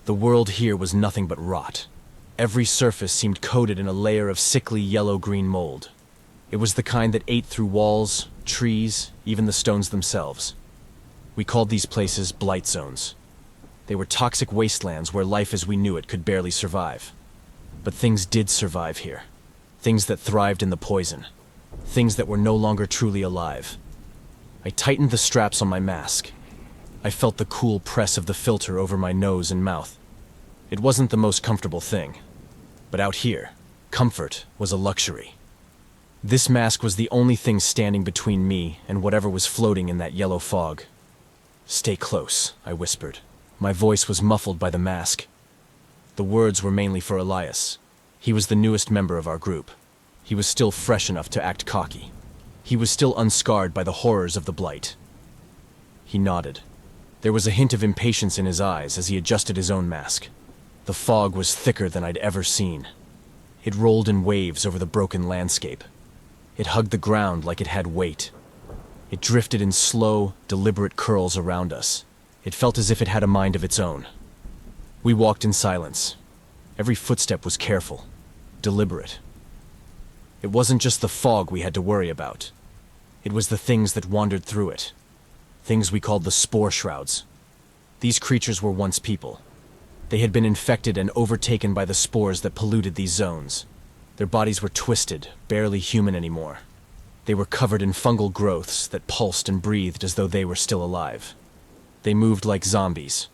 The world here was nothing but rot. Every surface seemed coated in a layer of sickly yellow-green mold. It was the kind that ate through walls, trees, even the stones themselves. We called these places Blight Zones. They were toxic wastelands where life as we knew it could barely survive. But things did survive here. Things that thrived in the poison. Things that were no longer truly alive. I tightened the straps on my mask. I felt the cool press of the filter over my nose and mouth. It wasn't the most comfortable thing. But out here, comfort was a luxury. This mask was the only thing standing between me and whatever was floating in that yellow fog. "Stay close," I whispered. My voice was muffled by the mask. The words were mainly for Elias. He was the newest member of our group. He was still fresh enough to act cocky. He was still unscarred by the horrors of the Blight. He nodded. There was a hint of impatience in his eyes as he adjusted his own mask. The fog was thicker than I'd ever seen. It rolled in waves over the broken landscape. It hugged the ground like it had weight. It drifted in slow, deliberate curls around us. It felt as if it had a mind of its own. We walked in silence. Every footstep was careful, deliberate. It wasn't just the fog we had to worry about. It was the things that wandered through it. Things we called the Sporeshrouds. These creatures were once people. They had been infected and overtaken by the spores that polluted these zones. Their bodies were twisted, barely human anymore. They were covered in fungal growths that pulsed and breathed as though they were still alive. They moved like zombies,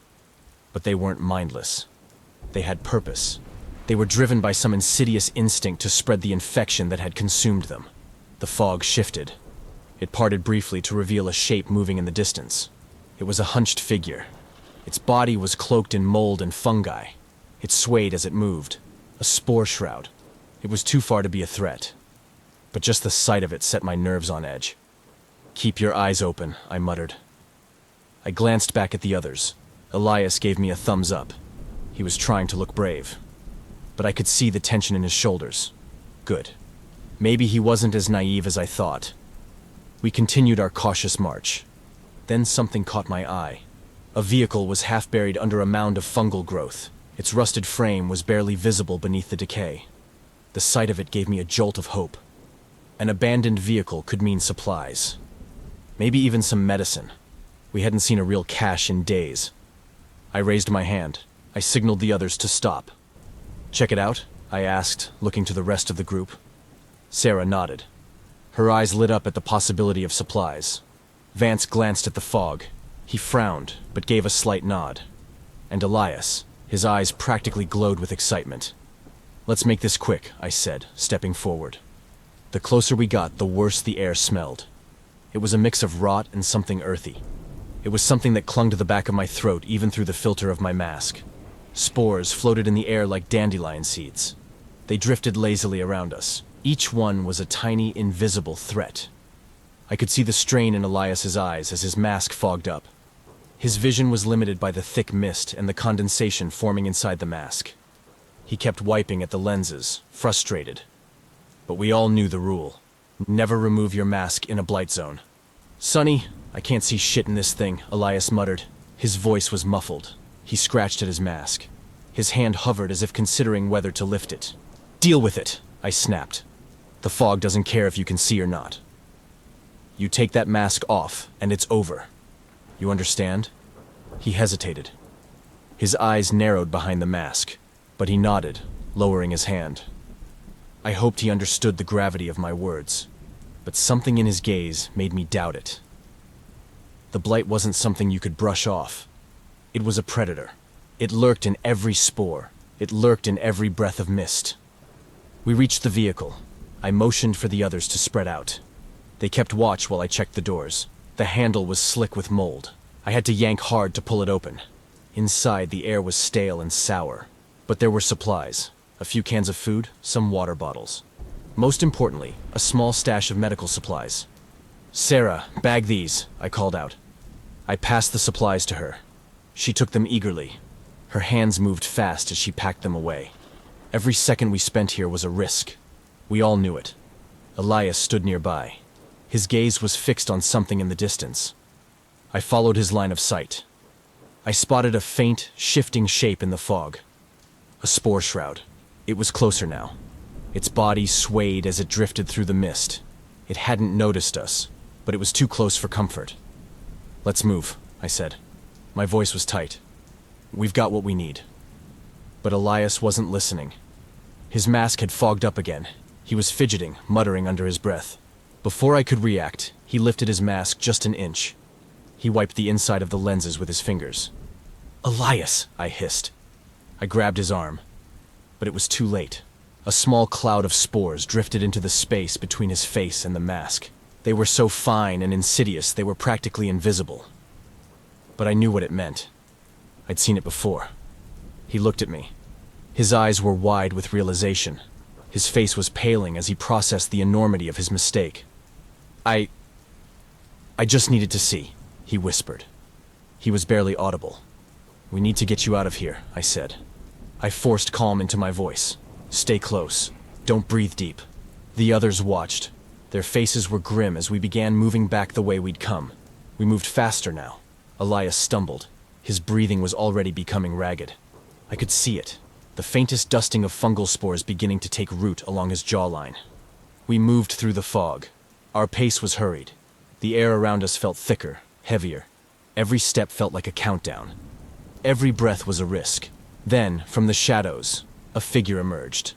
but they weren't mindless. They had purpose. They were driven by some insidious instinct to spread the infection that had consumed them. The fog shifted. It parted briefly to reveal a shape moving in the distance. It was a hunched figure. Its body was cloaked in mold and fungi. It swayed as it moved. A spore shroud. It was too far to be a threat. But just the sight of it set my nerves on edge. "Keep your eyes open," I muttered. I glanced back at the others. Elias gave me a thumbs up. He was trying to look brave. But I could see the tension in his shoulders. Good. Maybe he wasn't as naive as I thought. We continued our cautious march. Then something caught my eye. A vehicle was half buried under a mound of fungal growth. Its rusted frame was barely visible beneath the decay. The sight of it gave me a jolt of hope. An abandoned vehicle could mean supplies. Maybe even some medicine. We hadn't seen a real cache in days. I raised my hand. I signaled the others to stop. "Check it out?" I asked, looking to the rest of the group. Sarah nodded. Her eyes lit up at the possibility of supplies. Vance glanced at the fog. He frowned, but gave a slight nod. And Elias, his eyes practically glowed with excitement. "Let's make this quick," I said, stepping forward. The closer we got, the worse the air smelled. It was a mix of rot and something earthy. It was something that clung to the back of my throat even through the filter of my mask. Spores floated in the air like dandelion seeds. They drifted lazily around us. Each one was a tiny, invisible threat. I could see the strain in Elias's eyes as his mask fogged up. His vision was limited by the thick mist and the condensation forming inside the mask. He kept wiping at the lenses, frustrated. But we all knew the rule. Never remove your mask in a blight zone. "Sonny, I can't see shit in this thing," Elias muttered. His voice was muffled. He scratched at his mask. His hand hovered as if considering whether to lift it. "Deal with it," I snapped. "The fog doesn't care if you can see or not. You take that mask off, and it's over. You understand?" He hesitated. His eyes narrowed behind the mask, but he nodded, lowering his hand. I hoped he understood the gravity of my words, but something in his gaze made me doubt it. The blight wasn't something you could brush off. It was a predator. It lurked in every spore. It lurked in every breath of mist. We reached the vehicle. I motioned for the others to spread out. They kept watch while I checked the doors. The handle was slick with mold. I had to yank hard to pull it open. Inside, the air was stale and sour. But there were supplies. A few cans of food, some water bottles. Most importantly, a small stash of medical supplies. "Sarah, bag these," I called out. I passed the supplies to her. She took them eagerly. Her hands moved fast as she packed them away. Every second we spent here was a risk. We all knew it. Elias stood nearby. His gaze was fixed on something in the distance. I followed his line of sight. I spotted a faint, shifting shape in the fog. A spore shroud. It was closer now. Its body swayed as it drifted through the mist. It hadn't noticed us, but it was too close for comfort. "Let's move," I said. My voice was tight. "We've got what we need." But Elias wasn't listening. His mask had fogged up again. He was fidgeting, muttering under his breath. Before I could react, he lifted his mask just an inch. He wiped the inside of the lenses with his fingers. "Elias!" I hissed. I grabbed his arm, but it was too late. A small cloud of spores drifted into the space between his face and the mask. They were so fine and insidious they were practically invisible. But I knew what it meant. I'd seen it before. He looked at me. His eyes were wide with realization. His face was paling as he processed the enormity of his mistake. I just needed to see," he whispered. He was barely audible. "We need to get you out of here," I said. I forced calm into my voice. "Stay close. Don't breathe deep." The others watched. Their faces were grim as we began moving back the way we'd come. We moved faster now. Elias stumbled. His breathing was already becoming ragged. I could see it, the faintest dusting of fungal spores beginning to take root along his jawline. We moved through the fog. Our pace was hurried. The air around us felt thicker, heavier. Every step felt like a countdown. Every breath was a risk. Then, from the shadows, a figure emerged.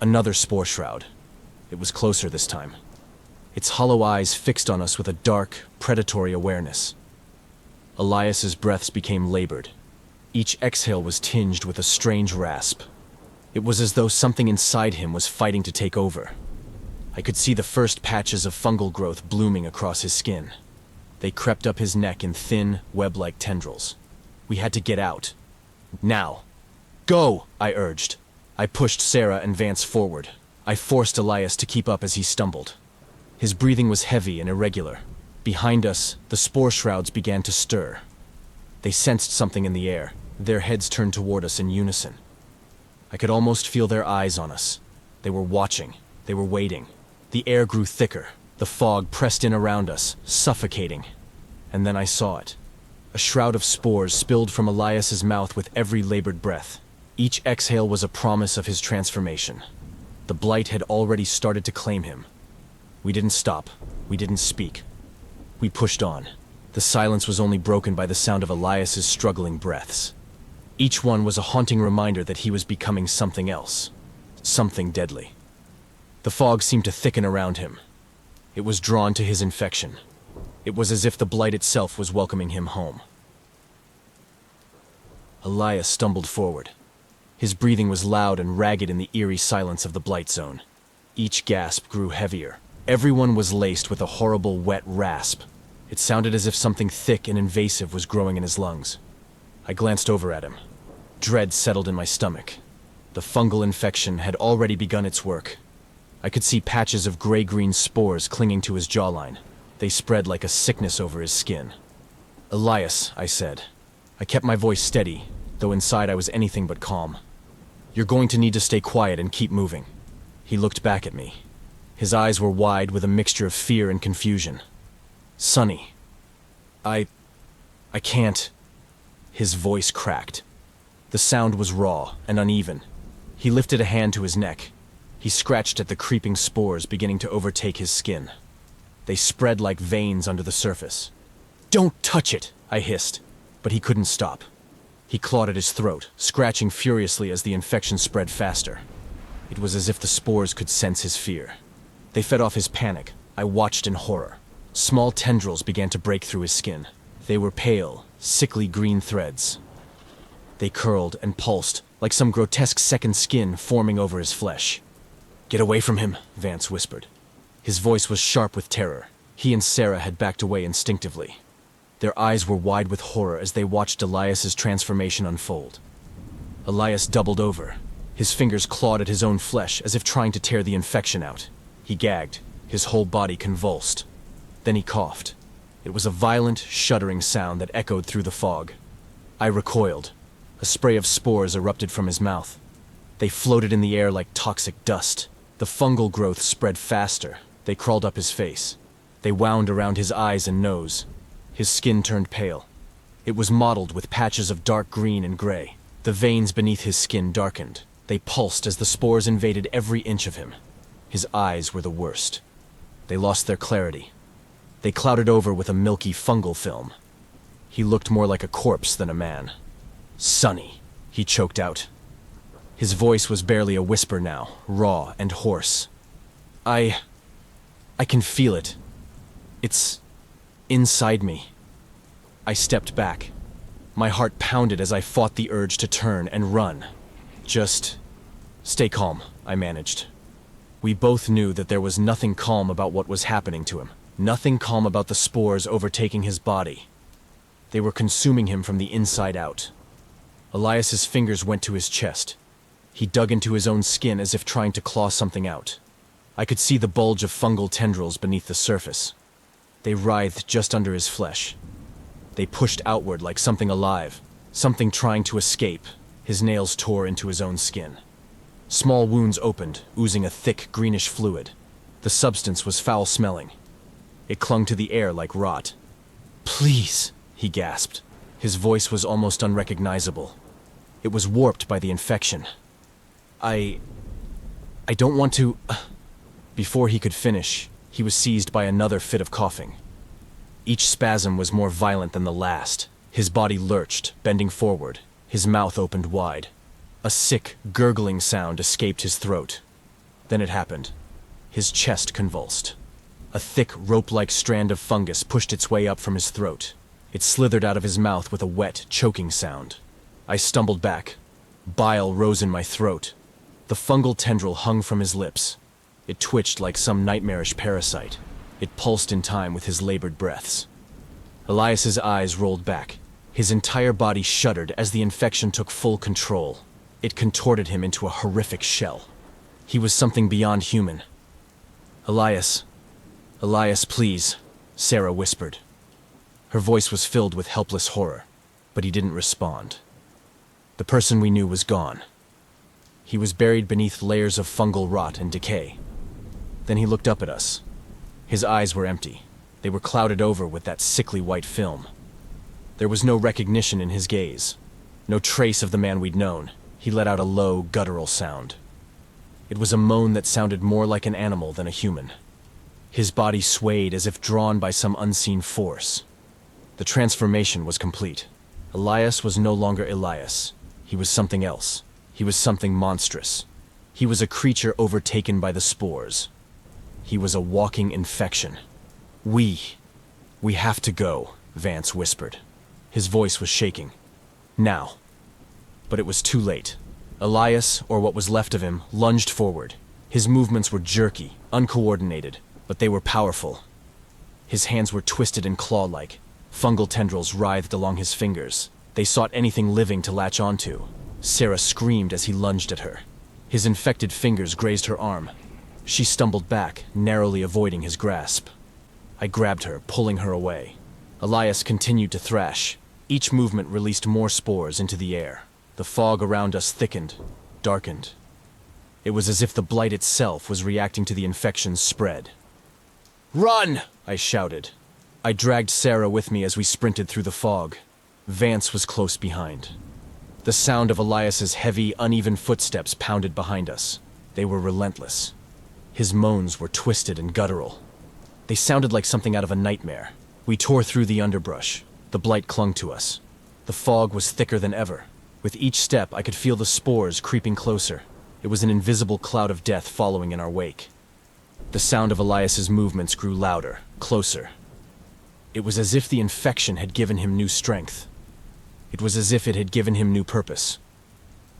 Another spore shroud. It was closer this time. Its hollow eyes fixed on us with a dark, predatory awareness. Elias's breaths became labored. Each exhale was tinged with a strange rasp. It was as though something inside him was fighting to take over. I could see the first patches of fungal growth blooming across his skin. They crept up his neck in thin, web-like tendrils. We had to get out. Now. "Go!" I urged. I pushed Sarah and Vance forward. I forced Elias to keep up as he stumbled. His breathing was heavy and irregular. Behind us, the spore shrouds began to stir. They sensed something in the air. Their heads turned toward us in unison. I could almost feel their eyes on us. They were watching. They were waiting. The air grew thicker. The fog pressed in around us, suffocating. And then I saw it. A shroud of spores spilled from Elias's mouth with every labored breath. Each exhale was a promise of his transformation. The blight had already started to claim him. We didn't stop. We didn't speak. We pushed on. The silence was only broken by the sound of Elias's struggling breaths. Each one was a haunting reminder that he was becoming something else. Something deadly. The fog seemed to thicken around him. It was drawn to his infection. It was as if the blight itself was welcoming him home. Elias stumbled forward. His breathing was loud and ragged in the eerie silence of the Blight Zone. Each gasp grew heavier. Everyone was laced with a horrible, wet rasp. It sounded as if something thick and invasive was growing in his lungs. I glanced over at him. Dread settled in my stomach. The fungal infection had already begun its work. I could see patches of gray-green spores clinging to his jawline. They spread like a sickness over his skin. "Elias," I said. I kept my voice steady, though inside I was anything but calm. "You're going to need to stay quiet and keep moving." He looked back at me. His eyes were wide with a mixture of fear and confusion. "Sonny, I can't." His voice cracked. The sound was raw and uneven. He lifted a hand to his neck. He scratched at the creeping spores beginning to overtake his skin. They spread like veins under the surface. "Don't touch it," I hissed, but he couldn't stop. He clawed at his throat, scratching furiously as the infection spread faster. It was as if the spores could sense his fear. They fed off his panic. I watched in horror. Small tendrils began to break through his skin. They were pale, sickly green threads. They curled and pulsed, like some grotesque second skin forming over his flesh. "Get away from him," Vance whispered. His voice was sharp with terror. He and Sarah had backed away instinctively. Their eyes were wide with horror as they watched Elias's transformation unfold. Elias doubled over. His fingers clawed at his own flesh as if trying to tear the infection out. He gagged. His whole body convulsed. Then he coughed. It was a violent, shuddering sound that echoed through the fog. I recoiled. A spray of spores erupted from his mouth. They floated in the air like toxic dust. The fungal growth spread faster. They crawled up his face. They wound around his eyes and nose. His skin turned pale. It was mottled with patches of dark green and gray. The veins beneath his skin darkened. They pulsed as the spores invaded every inch of him. His eyes were the worst. They lost their clarity. They clouded over with a milky fungal film. He looked more like a corpse than a man. "Sonny," he choked out. His voice was barely a whisper now, raw and hoarse. I can feel it. It's inside me." I stepped back. My heart pounded as I fought the urge to turn and run. "Just stay calm," I managed. We both knew that there was nothing calm about what was happening to him. Nothing calm about the spores overtaking his body. They were consuming him from the inside out. Elias's fingers went to his chest. He dug into his own skin as if trying to claw something out. I could see the bulge of fungal tendrils beneath the surface. They writhed just under his flesh. They pushed outward like something alive, something trying to escape. His nails tore into his own skin. Small wounds opened, oozing a thick, greenish fluid. The substance was foul-smelling. It clung to the air like rot. "Please," he gasped. His voice was almost unrecognizable. It was warped by the infection. I don't want to..." Before he could finish, he was seized by another fit of coughing. Each spasm was more violent than the last. His body lurched, bending forward. His mouth opened wide. A sick, gurgling sound escaped his throat. Then it happened. His chest convulsed. A thick, rope-like strand of fungus pushed its way up from his throat. It slithered out of his mouth with a wet, choking sound. I stumbled back. Bile rose in my throat. The fungal tendril hung from his lips. It twitched like some nightmarish parasite. It pulsed in time with his labored breaths. Elias's eyes rolled back. His entire body shuddered as the infection took full control. It contorted him into a horrific shell. He was something beyond human. Elias, please," Sarah whispered. Her voice was filled with helpless horror, but he didn't respond. The person we knew was gone. He was buried beneath layers of fungal rot and decay. Then he looked up at us. His eyes were empty. They were clouded over with that sickly white film. There was no recognition in his gaze, no trace of the man we'd known. He let out a low, guttural sound. It was a moan that sounded more like an animal than a human. His body swayed as if drawn by some unseen force. The transformation was complete. Elias was no longer Elias. He was something else. He was something monstrous. He was a creature overtaken by the spores. He was a walking infection. We have to go," Vance whispered. His voice was shaking. "Now." But it was too late. Elias, or what was left of him, lunged forward. His movements were jerky, uncoordinated, but they were powerful. His hands were twisted and claw-like. Fungal tendrils writhed along his fingers. They sought anything living to latch onto. Sarah screamed as he lunged at her. His infected fingers grazed her arm. She stumbled back, narrowly avoiding his grasp. I grabbed her, pulling her away. Elias continued to thrash. Each movement released more spores into the air. The fog around us thickened, darkened. It was as if the blight itself was reacting to the infection's spread. "Run!" I shouted. I dragged Sarah with me as we sprinted through the fog. Vance was close behind. The sound of Elias's heavy, uneven footsteps pounded behind us. They were relentless. His moans were twisted and guttural. They sounded like something out of a nightmare. We tore through the underbrush. The blight clung to us. The fog was thicker than ever. With each step, I could feel the spores creeping closer. It was an invisible cloud of death following in our wake. The sound of Elias's movements grew louder, closer. It was as if the infection had given him new strength. It was as if it had given him new purpose.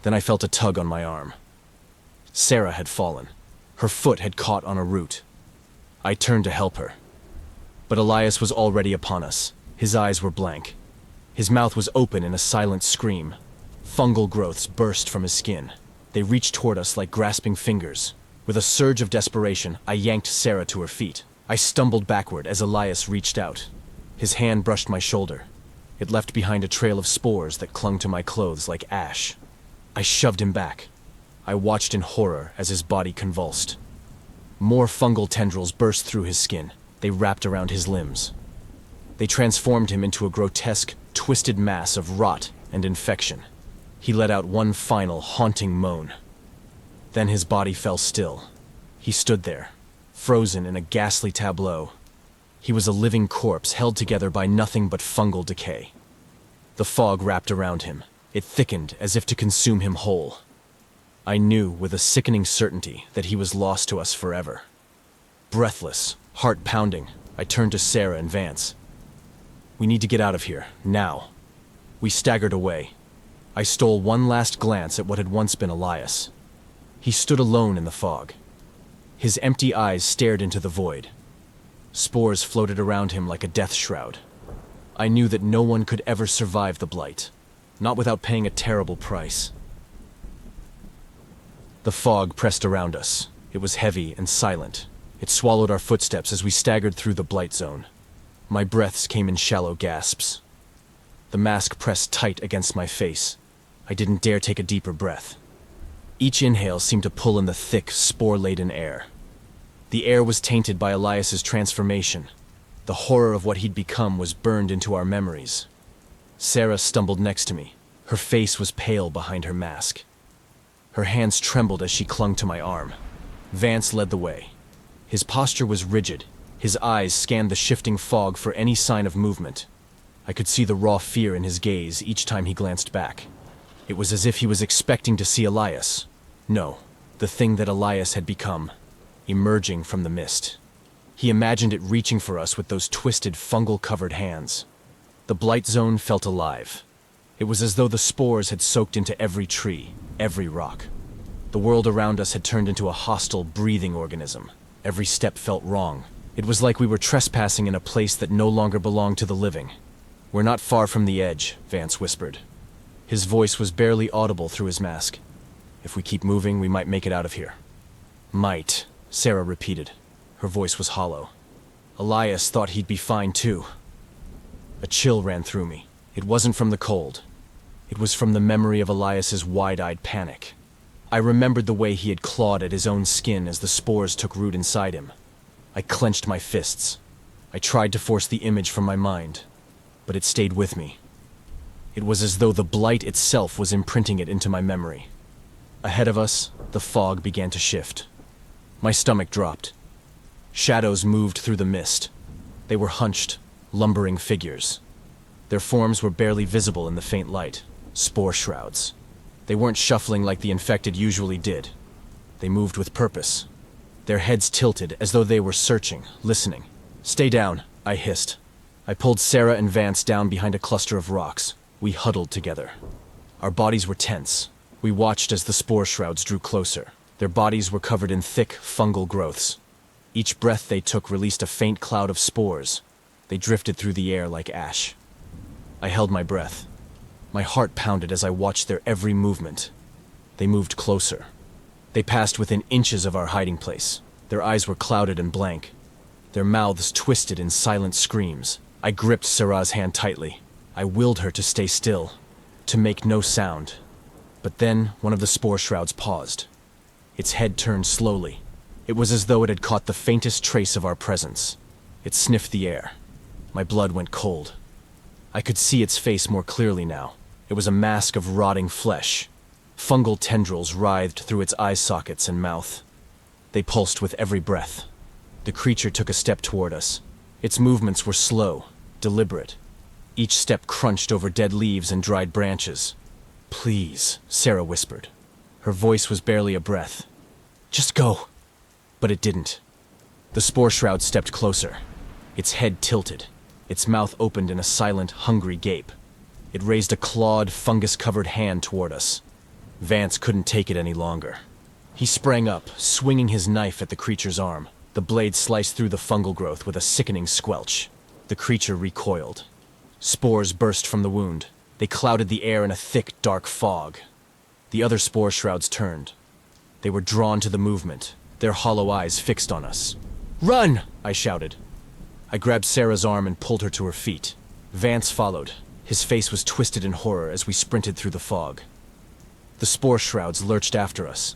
Then I felt a tug on my arm. Sarah had fallen. Her foot had caught on a root. I turned to help her. But Elias was already upon us. His eyes were blank. His mouth was open in a silent scream. Fungal growths burst from his skin. They reached toward us like grasping fingers. With a surge of desperation, I yanked Sarah to her feet. I stumbled backward as Elias reached out. His hand brushed my shoulder. It left behind a trail of spores that clung to my clothes like ash. I shoved him back. I watched in horror as his body convulsed. More fungal tendrils burst through his skin. They wrapped around his limbs. They transformed him into a grotesque, twisted mass of rot and infection. He let out one final, haunting moan. Then his body fell still. He stood there, frozen in a ghastly tableau. He was a living corpse held together by nothing but fungal decay. The fog wrapped around him. It thickened as if to consume him whole. I knew with a sickening certainty that he was lost to us forever. Breathless, heart pounding, I turned to Sarah and Vance. We need to get out of here, now. We staggered away. I stole one last glance at what had once been Elias. He stood alone in the fog. His empty eyes stared into the void. Spores floated around him like a death shroud. I knew that no one could ever survive the blight, not without paying a terrible price. The fog pressed around us. It was heavy and silent. It swallowed our footsteps as we staggered through the Blight Zone. My breaths came in shallow gasps. The mask pressed tight against my face. I didn't dare take a deeper breath. Each inhale seemed to pull in the thick, spore-laden air. The air was tainted by Elias's transformation. The horror of what he'd become was burned into our memories. Sarah stumbled next to me. Her face was pale behind her mask. Her hands trembled as she clung to my arm. Vance led the way. His posture was rigid. His eyes scanned the shifting fog for any sign of movement. I could see the raw fear in his gaze each time he glanced back. It was as if he was expecting to see Elias. No, the thing that Elias had become, emerging from the mist. He imagined it reaching for us with those twisted, fungal-covered hands. The Blight Zone felt alive. It was as though the spores had soaked into every tree, every rock. The world around us had turned into a hostile, breathing organism. Every step felt wrong. It was like we were trespassing in a place that no longer belonged to the living. "We're not far from the edge," Vance whispered. His voice was barely audible through his mask. "If we keep moving, we might make it out of here." "Might," Sarah repeated. Her voice was hollow. Elias thought he'd be fine too. A chill ran through me. It wasn't from the cold. It was from the memory of Elias's wide-eyed panic. I remembered the way he had clawed at his own skin as the spores took root inside him. I clenched my fists. I tried to force the image from my mind, but it stayed with me. It was as though the blight itself was imprinting it into my memory. Ahead of us, the fog began to shift. My stomach dropped. Shadows moved through the mist. They were hunched, lumbering figures. Their forms were barely visible in the faint light. Sporeshrouds. They weren't shuffling like the infected usually did. They moved with purpose. Their heads tilted as though they were searching, listening. "Stay down," I hissed. I pulled Sarah and Vance down behind a cluster of rocks. We huddled together. Our bodies were tense. We watched as the Sporeshrouds drew closer. Their bodies were covered in thick, fungal growths. Each breath they took released a faint cloud of spores. They drifted through the air like ash. I held my breath. My heart pounded as I watched their every movement. They moved closer. They passed within inches of our hiding place. Their eyes were clouded and blank. Their mouths twisted in silent screams. I gripped Sarah's hand tightly. I willed her to stay still, to make no sound. But then one of the Sporeshrouds paused. Its head turned slowly. It was as though it had caught the faintest trace of our presence. It sniffed the air. My blood went cold. I could see its face more clearly now. It was a mask of rotting flesh. Fungal tendrils writhed through its eye sockets and mouth. They pulsed with every breath. The creature took a step toward us. Its movements were slow, deliberate. Each step crunched over dead leaves and dried branches. "Please," Sarah whispered. Her voice was barely a breath. "Just go." But it didn't. The Sporeshroud stepped closer. Its head tilted. Its mouth opened in a silent, hungry gape. It raised a clawed, fungus-covered hand toward us. Vance couldn't take it any longer. He sprang up, swinging his knife at the creature's arm. The blade sliced through the fungal growth with a sickening squelch. The creature recoiled. Spores burst from the wound. They clouded the air in a thick, dark fog. The other Sporeshrouds turned. They were drawn to the movement, their hollow eyes fixed on us. "Run!" I shouted. I grabbed Sarah's arm and pulled her to her feet. Vance followed. His face was twisted in horror as we sprinted through the fog. The Sporeshrouds lurched after us.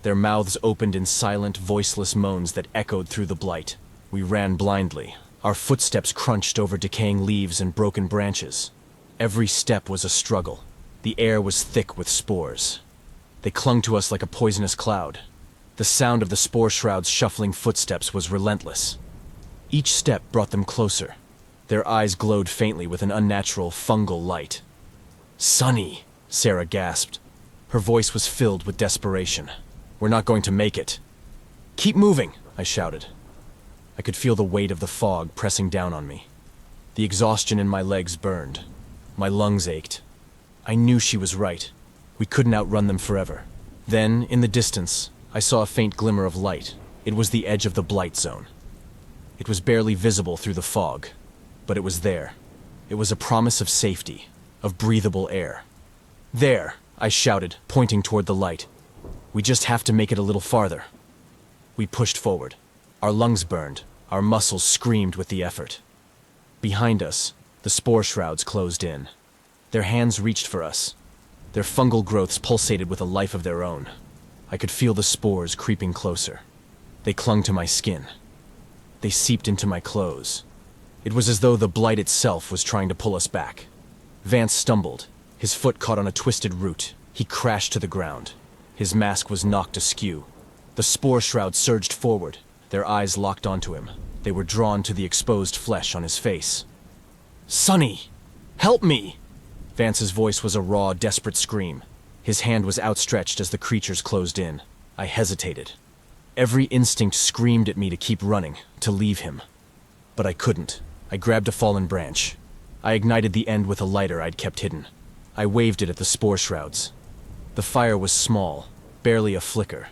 Their mouths opened in silent, voiceless moans that echoed through the blight. We ran blindly. Our footsteps crunched over decaying leaves and broken branches. Every step was a struggle. The air was thick with spores. They clung to us like a poisonous cloud. The sound of the Sporeshrouds' shuffling footsteps was relentless. Each step brought them closer. Their eyes glowed faintly with an unnatural fungal light. "Sonny," Sarah gasped. Her voice was filled with desperation. "We're not going to make it." "Keep moving," I shouted. I could feel the weight of the fog pressing down on me. The exhaustion in my legs burned. My lungs ached. I knew she was right. We couldn't outrun them forever. Then, in the distance, I saw a faint glimmer of light. It was the edge of the Blight Zone. It was barely visible through the fog, but it was there. It was a promise of safety, of breathable air. "There," I shouted, pointing toward the light. "We just have to make it a little farther." We pushed forward. Our lungs burned. Our muscles screamed with the effort. Behind us, the Sporeshrouds closed in. Their hands reached for us. Their fungal growths pulsated with a life of their own. I could feel the spores creeping closer. They clung to my skin. They seeped into my clothes. It was as though the blight itself was trying to pull us back. Vance stumbled. His foot caught on a twisted root. He crashed to the ground. His mask was knocked askew. The Sporeshrouds surged forward. Their eyes locked onto him. They were drawn to the exposed flesh on his face. "Sonny! Help me!" Vance's voice was a raw, desperate scream. His hand was outstretched as the creatures closed in. I hesitated. Every instinct screamed at me to keep running, to leave him. But I couldn't. I grabbed a fallen branch. I ignited the end with a lighter I'd kept hidden. I waved it at the Sporeshrouds. The fire was small, barely a flicker.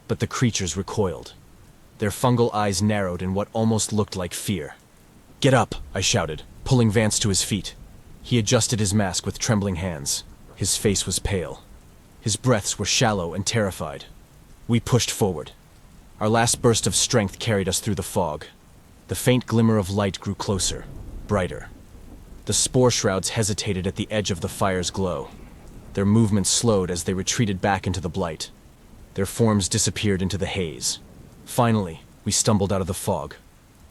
But the creatures recoiled. Their fungal eyes narrowed in what almost looked like fear. "Get up," I shouted, pulling Vance to his feet. He adjusted his mask with trembling hands. His face was pale. His breaths were shallow and terrified. We pushed forward. Our last burst of strength carried us through the fog. The faint glimmer of light grew closer, brighter. The Sporeshrouds hesitated at the edge of the fire's glow. Their movements slowed as they retreated back into the blight. Their forms disappeared into the haze. Finally, we stumbled out of the fog.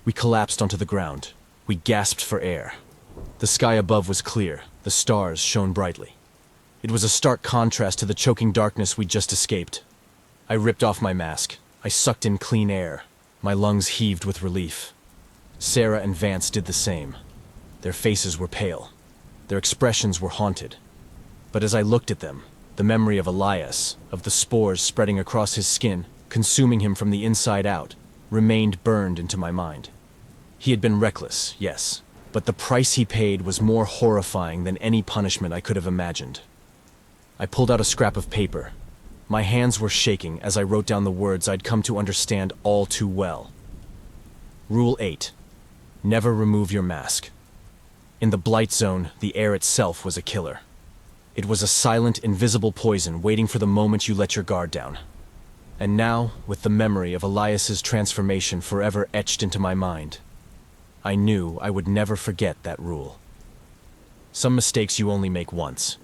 We collapsed onto the ground. We gasped for air. The sky above was clear. The stars shone brightly. It was a stark contrast to the choking darkness we'd just escaped. I ripped off my mask. I sucked in clean air. My lungs heaved with relief. Sarah and Vance did the same. Their faces were pale. Their expressions were haunted. But as I looked at them, the memory of Elias, of the spores spreading across his skin, consuming him from the inside out, remained burned into my mind. He had been reckless, yes, but the price he paid was more horrifying than any punishment I could have imagined. I pulled out a scrap of paper. My hands were shaking as I wrote down the words I'd come to understand all too well. Rule 8. Never remove your mask. In the Blight Zone, the air itself was a killer. It was a silent, invisible poison waiting for the moment you let your guard down. And now, with the memory of Elias's transformation forever etched into my mind, I knew I would never forget that rule. Some mistakes you only make once.